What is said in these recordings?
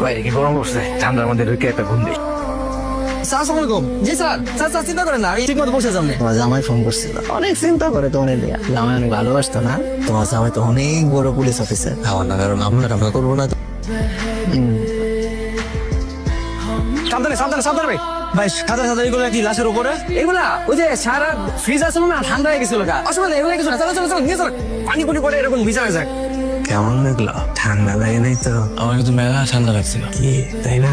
বাইরে কি গরম পড়ছে, ঠান্ডার মধ্যে ঢুকে একটা ঘুম দিই। জি স্যার, স্যার চিন্তা করেন না, আমি ঠিক মতো বসে যাবো। তোমার জামাই ফোন করছিল, অনেক চিন্তা করে তোমার দিয়া। জামাই অনেক ভালোবাসতো না? তোমার জামাই তো অনেক বড় পুলিশ অফিসার। আমার না, কারণ আমরা করবো না। সাবধানে সাবধানে সাবধানে ভাই। ভাই সাদা সাদা এগুলো কি লাশের উপরে? এগুলা ওই যে সারা ফ্রিজ আছে না, ঠান্ডা হয়ে গেছিল। অসুবিধা এগুলো কিছু না, চলো চলো চলো নিয়ে চলো। পানি পুনি পরে এরকম ভিজা হয়ে যায়। কেমন লাগলো? ঠান্ডা লাগে নাই তো? আমার কিন্তু মেলা ঠান্ডা লাগছিল। কি তাই না?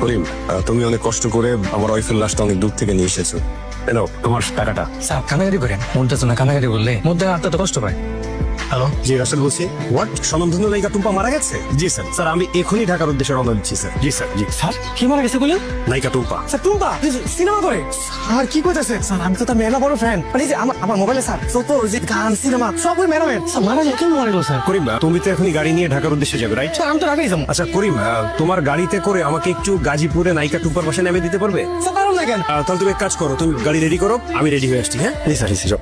করিম, তুমি অনেক কষ্ট করে আমার ওয়াইফের লাশটা অনেক দূর থেকে নিয়ে এসেছো। নাও তোমার টাকাটা। স্যার কানাগারি করেন, মনটা তো না কানাগারি করলে মধ্যে আত্মা তো কষ্ট পায়। হ্যালো, জি রাসেল বলছি। হোয়াট, স্বনামধন্য নায়িকা টুম্পা মারা গেছে? জি স্যার। স্যার আমি এখনই ঢাকার উদ্দেশ্যে রওনা দিচ্ছি স্যার। জি স্যার, জি। স্যার কি মারা গেছে বলেন? নায়িকা টুম্পা। স্যার টুম্পা সিনেমা করে? স্যার কি কইতাছে? স্যার আমি তো তার মেলা বড় ফ্যান। মানে যে আমার মোবাইলে স্যার যত যে গান সিনেমা সব ওই মেলা স্যার মারা যায়। কেন মারা গেল স্যার? করিম, তুমি তো এখনই গাড়ি নিয়ে ঢাকার উদ্দেশ্যে যাবে, রাইট? স্যার আমি তো আগেই যাবো। আচ্ছা করিম, তোমার গাড়িতে করে আমাকে একটু গাজীপুরে নায়িকা টুম্পার বাসায় নামিয়ে দিতে পারবে? স্যার পারুন না কেন? তাহলে তুমি এক কাজ করো, তুমি গাড়ি রেডি করো, আমি রেডি হয়ে আসছি। হ্যাঁ জি স্যার, জি স্যার।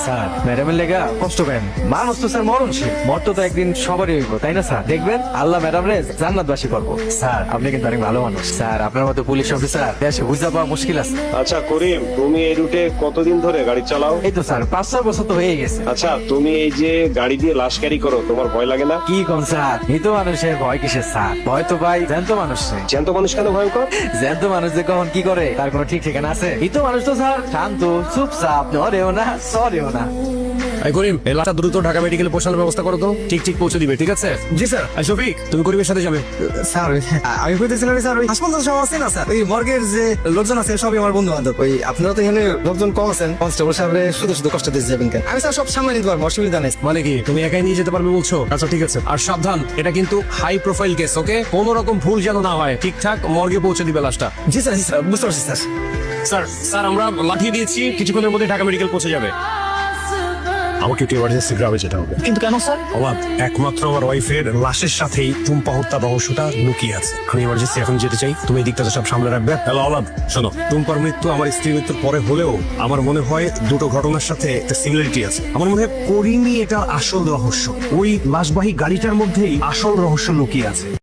স্যার ম্যাডামের লেগা কষ্ট পেন, মানুষ তো স্যার মরণশীল, মরতো তো একদিন সবারই হইব, তাই না স্যার? দেখবেন আল্লাহ ম্যাডাম রে জান্নাতবাসী করবো। স্যার আপনি কিন্তু অনেক ভালো মানুষ স্যার, আপনার মতো পুলিশ অফিসার দেশে বুঝা পাওয়া মুশকিল আছে। আচ্ছা করিম, তুমি এই রুটে কতদিন ধরে গাড়ি চালাও? এই তো স্যার 5-6 বছর তো হয়ে গেছে। আচ্ছা, তুমি এই যে গাড়ি দিয়ে লাশ ক্যারি করো, তোমার ভয় লাগে না? কি কম স্যার, মৃত মানুষের ভয় কিসের স্যার? ভয় তো ভাই জ্যান্ত মানুষ। জ্যান্ত মানুষ কেন ভয়ঙ্কর? জ্যান্ত মানুষ যে কখন কি করে তার কোনো ঠিক ঠিকানা আছে? মৃত মানুষ তো স্যার শান্ত চুপচাপ, ধরেও না সরেও না। এই করিম, এই লাশটা দ্রুত ঢাকা মেডিকেলে পৌঁছানোর ব্যবস্থা করো তো। ঠিক পৌঁছে দিবে, ঠিক আছে? জি স্যার। আর শফিক, তুমি করিমের সাথে যাবে। স্যার আমি কইতেছিলাম স্যার ওই হাসপাতাল সব আছে না স্যার, ওই মর্গের যে লোকজন আছে সবই আমার বন্ধু বান্ধব। ওই আপনারা তো এখানে লোকজন কম আছেন, কনস্টেবল সাহেব শুধু শুধু কষ্ট দিতে যাবেন কেন? আমি স্যার সব সামনে নিতে পারবো, অসুবিধা নেই। মানে কি তুমি একাই নিয়ে যেতে পারবে বলছো? আচ্ছা ঠিক আছে, আর সাবধান, এটা কিন্তু হাই প্রোফাইল কেস, ওকে? কোনো রকম ভুল যেন না হয়, ঠিকঠাক মর্গে পৌঁছে দিবে লাশটা। জি স্যার, জি স্যার, বুঝতে পারছি স্যার। স্যার আমরা লাঠিয়ে দিয়েছি, কিছুক্ষণের মধ্যে ঢাকা মেডিকেল পৌঁছে যাবে। আমাকে একটু এমার্জেন্সি গ্রামে যেতে হবে। কিন্তু কেন স্যার? অবাক, একমাত্র আমার ওয়াইফের লাশের সাথেই টুম্পা হত্যা রহস্যটা লুকিয়ে আছে। আমি এমার্জেন্সি এখন যেতে চাই, তুমি এই দিকটা তো সব সামলে রাখবে। হ্যালো অবাক, শোনো, টুম্পার মৃত্যু আমার স্ত্রীর মৃত্যুর পরে হলেও আমার মনে হয় দুটো ঘটনার সাথে একটা সিমিলারিটি আছে। আমার মনে হয় করিমই এটা আসল রহস্য, ওই লাশবাহী গাড়িটার মধ্যেই আসল রহস্য লুকিয়ে আছে।